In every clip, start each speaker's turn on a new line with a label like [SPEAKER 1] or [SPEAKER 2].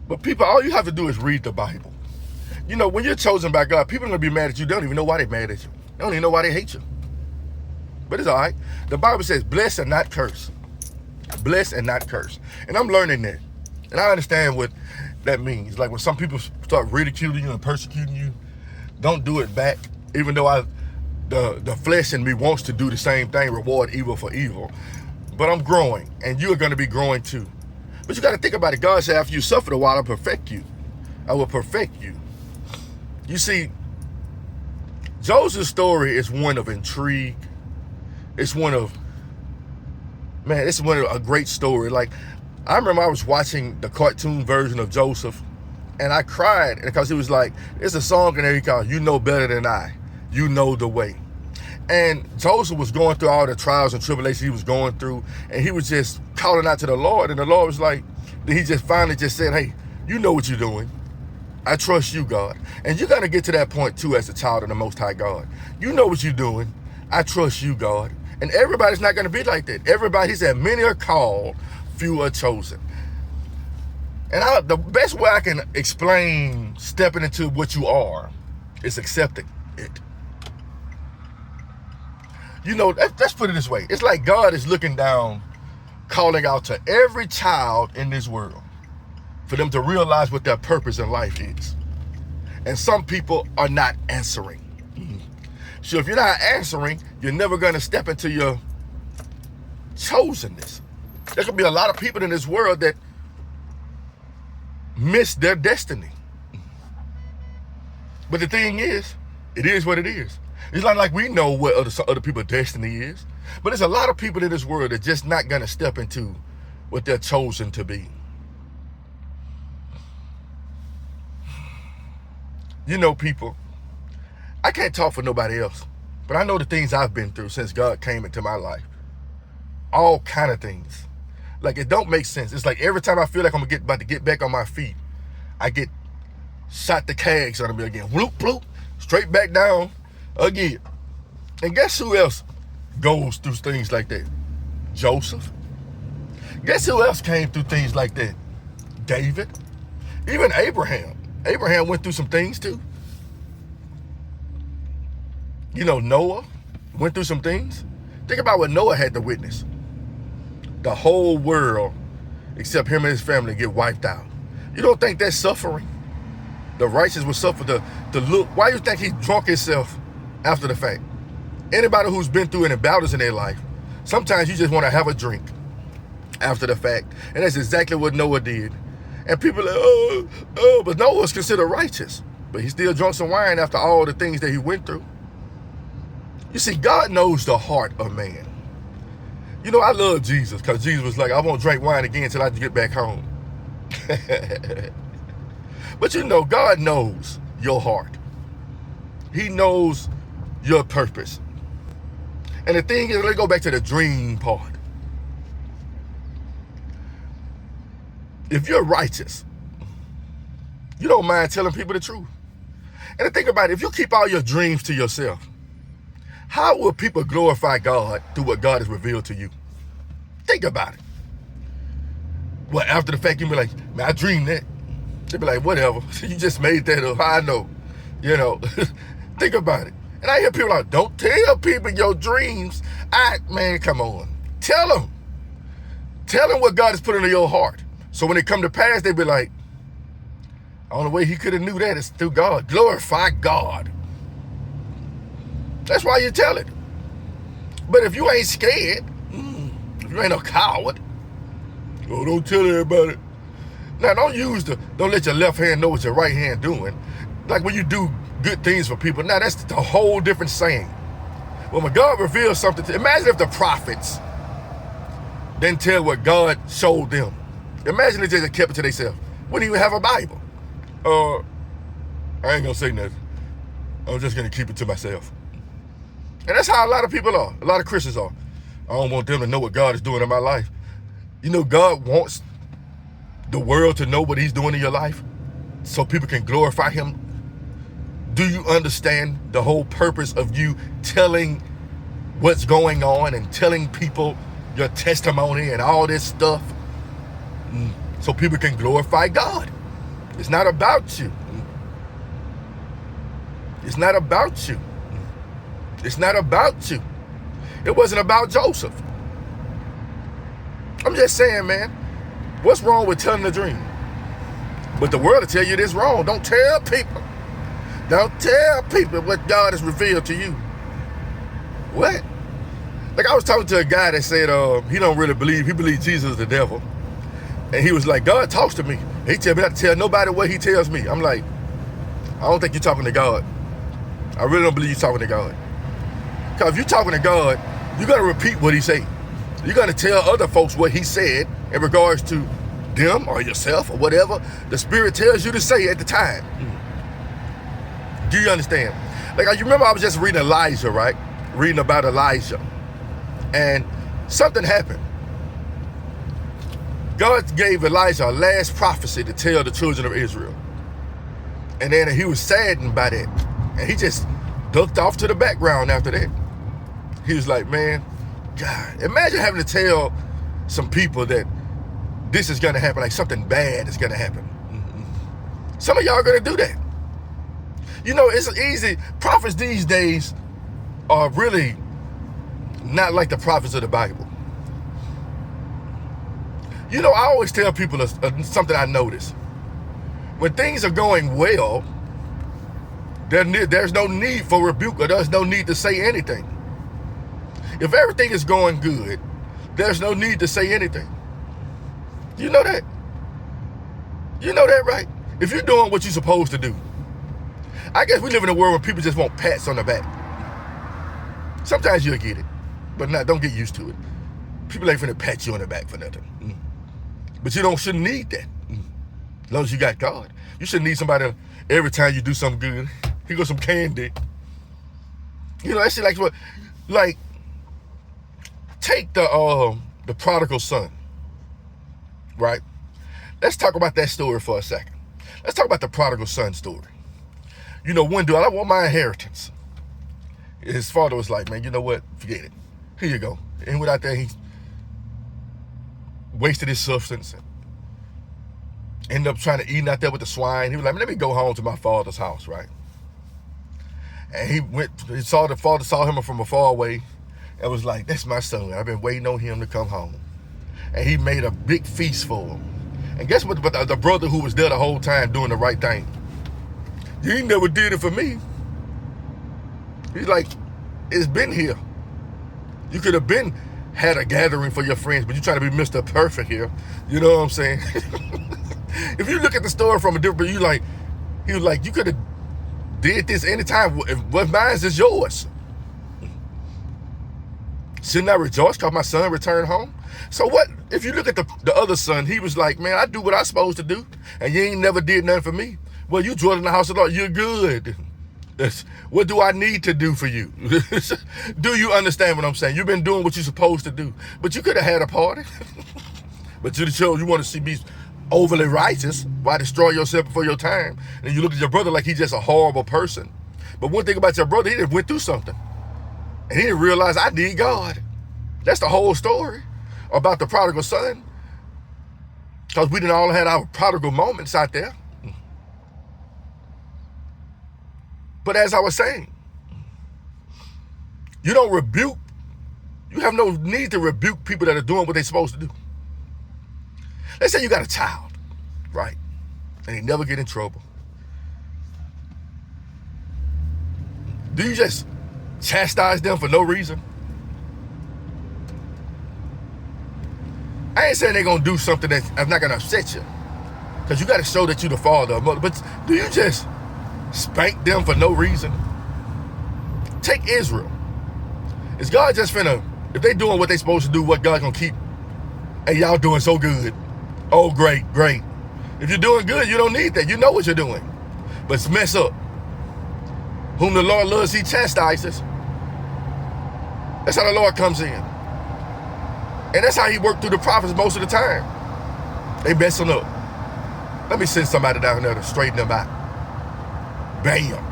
[SPEAKER 1] But people, all you have to do is read the Bible. You know, when you're chosen by God, people are going to be mad at you. They don't even know why they're mad at you. They don't even know why they hate you. But it's all right. The Bible says, bless and not curse. Bless and not curse. And I'm learning that. And I understand what that means. Like when some people start ridiculing you and persecuting you, don't do it back. Even though the flesh in me wants to do the same thing, reward evil for evil. But I'm growing, and you are going to be growing too. But you got to think about it. God said, after you suffer a while, I'll perfect you. I will perfect you. You see, Joseph's story is one of intrigue. It's one of a great story. Like, I remember I was watching the cartoon version of Joseph, and I cried because it was like, it's a song in there he called, You Know Better Than I. You Know the Way. And Joseph was going through all the trials and tribulations he was going through, and he was just calling out to the Lord, and the Lord was like, then he just finally just said, hey, you know what you're doing. I trust you, God. And you got to get to that point too as a child of the Most High God. You know what you're doing. I trust you, God. And everybody's not going to be like that. Everybody, he said, many are called, few are chosen. And the best way I can explain stepping into what you are is accepting it. You know, let's put it this way. It's like God is looking down, calling out to every child in this world for them to realize what their purpose in life is. And some people are not answering. So if you're not answering, you're never going to step into your chosenness. There could be a lot of people in this world that miss their destiny. But the thing is, it is what it is. It's not like we know what other people's destiny is. But there's a lot of people in this world that are just not going to step into what they're chosen to be. You know, people, I can't talk for nobody else, but I know the things I've been through since God came into my life. All kind of things. Like, it don't make sense. It's like every time I feel like I'm about to get back on my feet, I get shot the cags on me again. Whoop, bloop, straight back down again. And guess who else goes through things like that? Joseph. Guess who else came through things like that? David. Even Abraham. Abraham went through some things too. You know, Noah went through some things. Think about what Noah had to witness. The whole world, except him and his family, get wiped out. You don't think that's suffering? The righteous will suffer the look. Why do you think he drunk himself after the fact? Anybody who's been through any battles in their life, sometimes you just want to have a drink after the fact. And that's exactly what Noah did. And people are like, but Noah was considered righteous. But he still drunk some wine after all the things that he went through. You see, God knows the heart of man. You know, I love Jesus because Jesus was like, I won't drink wine again until I get back home. But you know, God knows your heart. He knows your purpose. And the thing is, let's go back to the dream part. If you're righteous, you don't mind telling people the truth. And the thing about it, if you keep all your dreams to yourself, how will people glorify God through what God has revealed to you? Think about it. Well, after the fact, you'll be like, man, I dreamed that. They'll be like, whatever. You just made that up. I know. You know, think about it. And I hear people like, don't tell people your dreams. Man, come on. Tell them. Tell them what God has put into your heart. So when it come to pass, they be like, the only way he could have knew that is through God. Glorify God. That's why you tell it. But if you ain't scared, if you ain't no coward, don't tell everybody. Now, don't let your left hand know what your right hand doing. Like when you do good things for people, now that's a whole different saying. Well, when God reveals something, imagine if the prophets didn't tell what God showed them. Imagine if they just kept it to themselves. Wouldn't even have a Bible. I ain't gonna say nothing. I'm just gonna keep it to myself. And that's how a lot of people are. A lot of Christians are. I don't want them to know what God is doing in my life. You know, God wants the world to know what he's doing in your life so people can glorify him. Do you understand the whole purpose of you telling what's going on and telling people your testimony and all this stuff so people can glorify God? It's not about you. It's not about you. It's not about you. It wasn't about Joseph. I'm just saying, man, what's wrong with telling a dream? But the world will tell you this wrong. Don't tell people. Don't tell people what God has revealed to you. What? Like, I was talking to a guy that said he don't really believe, he believes Jesus is the devil. And he was like, God talks to me. He tell me not to tell nobody what he tells me. I'm like, I don't think you're talking to God. I really don't believe you're talking to God. Because if you're talking to God, you're going to repeat what he said. You're going to tell other folks what he said in regards to them or yourself or whatever the Spirit tells you to say at the time. Do you understand? Like, you remember I was just reading Elijah, right? Reading about Elijah. And something happened. God gave Elijah a last prophecy to tell the children of Israel. And then he was saddened by that. And he just ducked off to the background after that. He was like, man, God, imagine having to tell some people that this is going to happen, like something bad is going to happen. Some of y'all are going to do that. You know, it's easy. Prophets these days are really not like the prophets of the Bible. You know, I always tell people something I notice. When things are going well, there's no need for rebuke, or there's no need to say anything. If everything is going good, there's no need to say anything. You know that? You know that, right? If you're doing what you're supposed to do. I guess we live in a world where people just want pats on the back. Sometimes you'll get it, but don't get used to it. People ain't finna pat you on the back for nothing. But you shouldn't need that. As long as you got God. You shouldn't need somebody every time you do something good. Here goes some candy. You know, that shit like take the prodigal son. Right? Let's talk about that story for a second. Let's talk about the prodigal son story. You know, one dude, I want my inheritance. His father was like, man, you know what? Forget it. Here you go. And went out there, he wasted his substance and ended up trying to eat out there with the swine. He was like, let me go home to my father's house, right? And he saw the father, saw him from afar away and was like, that's my son. I've been waiting on him to come home. And he made a big feast for him. And guess what? But the brother who was there the whole time doing the right thing, you ain't never did it for me. He's like, it's been here. You could have had a gathering for your friends, but you trying to be Mr. Perfect here. You know what I'm saying? If you look at the story from a different, he was like, you could have did this anytime. What mine is yours. Shouldn't I rejoice because my son returned home? So what, if you look at the other son, he was like, man, I do what I'm supposed to do, and you ain't never did nothing for me. Well, you dwell in the house of the Lord, you're good. What do I need to do for you? Do you understand what I'm saying? You've been doing what you're supposed to do. But you could have had a party. But you want to see me overly righteous. Why destroy yourself before your time? And you look at your brother like he's just a horrible person. But one thing about your brother, he went through something. And he didn't realize I need God. That's the whole story about the prodigal son. Because we didn't all had our prodigal moments out there. But as I was saying, you don't rebuke. You have no need to rebuke people that are doing what they're supposed to do. Let's say you got a child, right? And they never get in trouble. Do you just chastise them for no reason? I ain't saying they're going to do something that's not going to upset you. Because you got to show that you're the father or mother. But do you just spank them for no reason? Take Israel. Is God just finna, if they doing what they supposed to do, what God gonna keep? Hey, y'all doing so good. Oh, great. If you're doing good, you don't need that. You know what you're doing. But mess up. Whom the Lord loves, he chastises. That's how the Lord comes in. And that's how he worked through the prophets most of the time. They messing up. Let me send somebody down there to straighten them out. Bam.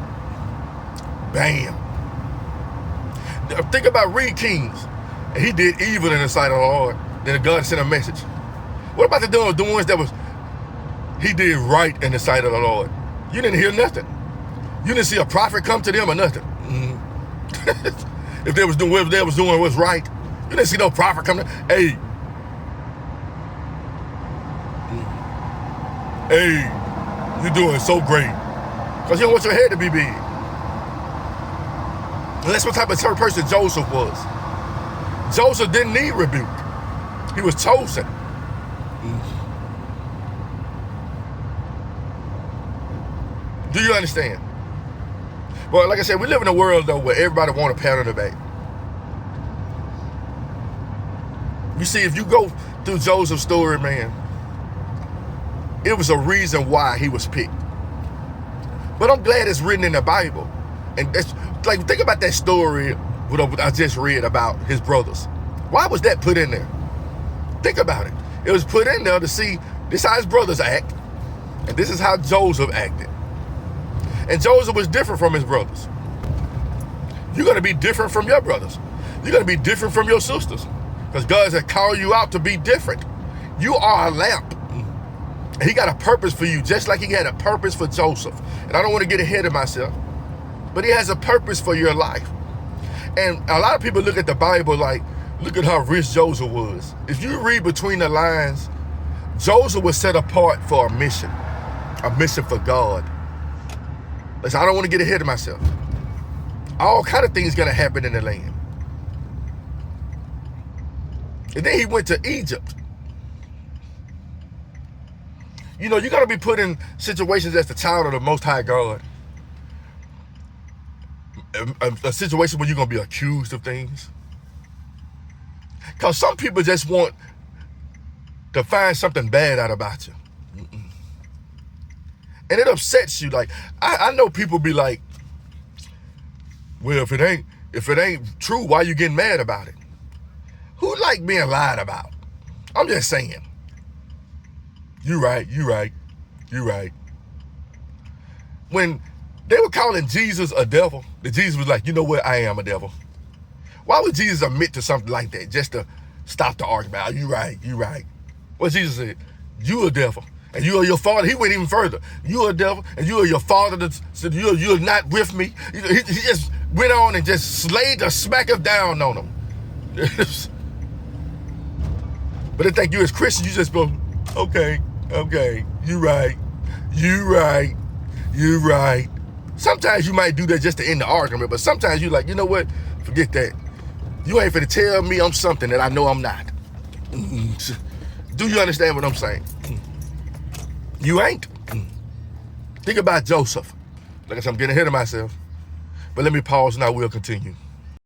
[SPEAKER 1] Think about Reed Kings. And he did evil in the sight of the Lord. Then God sent a message. What about the ones that was he did right in the sight of the Lord. You didn't hear nothing. You didn't see a prophet come to them or nothing. If they was doing what they was doing was right, you didn't see no prophet come to, hey, you're doing so great. Because you don't want your head to be big. And that's what type of person Joseph was. Joseph didn't need rebuke. He was chosen. Do you understand? Well, like I said, we live in a world, though, where everybody want a pat on the back. You see, if you go through Joseph's story, man, it was a reason why he was picked. But I'm glad it's written in the Bible. And that's, like, think about that story what I just read about his brothers. Why was that put in there? Think about it. It was put in there to see this is how his brothers act, and this is how Joseph acted. And Joseph was different from his brothers. You're going to be different from your brothers. You're going to be different from your sisters. Because God has called you out to be different. You are a lamp. And he got a purpose for you, just like he had a purpose for Joseph. And I don't want to get ahead of myself, but he has a purpose for your life. And a lot of people look at the Bible like, look at how rich Joseph was. If you read between the lines, Joseph was set apart for a mission for God. Listen, I don't want to get ahead of myself. All kind of things going to happen in the land. And then he went to Egypt. You know, you're going to be put in situations as the child of the Most High God. A situation where you're going to be accused of things. Because some people just want to find something bad out about you. And it upsets you. Like, I know people be like, well, if it ain't true, why you getting mad about it? Who like being lied about? I'm just saying. You right. When they were calling Jesus a devil, the Jesus was like, you know what, I am a devil. Why would Jesus admit to something like that just to stop the argument? Oh, you right. What Jesus said, you a devil. And you are your father. He went even further. You are a devil, and you are your father that said you're not with me. He just went on and just slayed the smacker down on him. But they think you as Christians, you just go, okay, you right. Sometimes you might do that just to end the argument, but sometimes you like, you know what? Forget that. You ain't finna tell me I'm something that I know I'm not. Do you understand what I'm saying? You ain't. Think about Joseph. Like I said, I'm getting ahead of myself. But let me pause and I will continue.